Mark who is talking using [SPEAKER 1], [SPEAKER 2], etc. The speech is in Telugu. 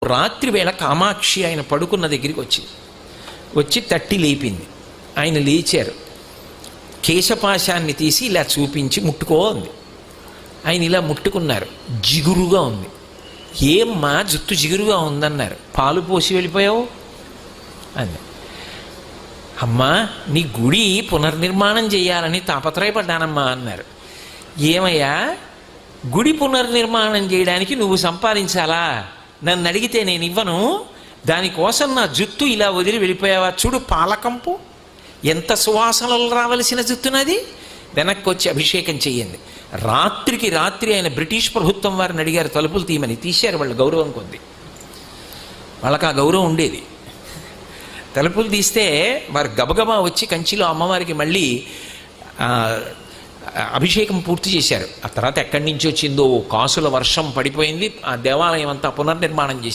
[SPEAKER 1] రాత్రి వేళ కామాక్షి ఆయన పడుకున్న దగ్గరికి వచ్చి తట్టి లేపింది. ఆయన లేచారు. కేశపాశాన్ని తీసి ఇలా చూపించి ముట్టుకో అంది. ఆయన ఇలా ముట్టుకున్నారు. జిగురుగా ఉంది. ఏమ్మా జుట్టు జిగురుగా ఉందన్నారు. పాలు పోసి వెళ్ళిపోయావు అంది. అమ్మా నీ గుడి పునర్నిర్మాణం చేయాలని తాపత్రయపడ్డానమ్మా అన్నారు. ఏమయ్యా గుడి పునర్నిర్మాణం చేయడానికి నువ్వు సంపాదించాలా? నన్ను అడిగితే నేను ఇవ్వను. దానికోసం నా జుట్టు ఇలా వదిలి వెళ్ళిపోయావా? చూడు పాలకంపు ఎంత సువాసనలు రావలసిన జుట్టునది. వెనక్కి వచ్చి అభిషేకం చెయ్యండి. రాత్రికి రాత్రి ఆయన బ్రిటిష్ ప్రభుత్వం వారిని అడిగారు తలుపులు తీయమని. తీశారు. వాళ్ళు గౌరవం కొద్ది, వాళ్ళకి ఆ గౌరవం ఉండేది. తలుపులు తీస్తే వారు గబగబా వచ్చి కంచిలో అమ్మవారికి మళ్ళీ అభిషేకం పూర్తి చేశారు. ఆ తర్వాత ఎక్కడి నుంచి వచ్చిందో కాసుల వర్షం పడిపోయింది. ఆ దేవాలయం అంతా పునర్నిర్మాణం చేశారు.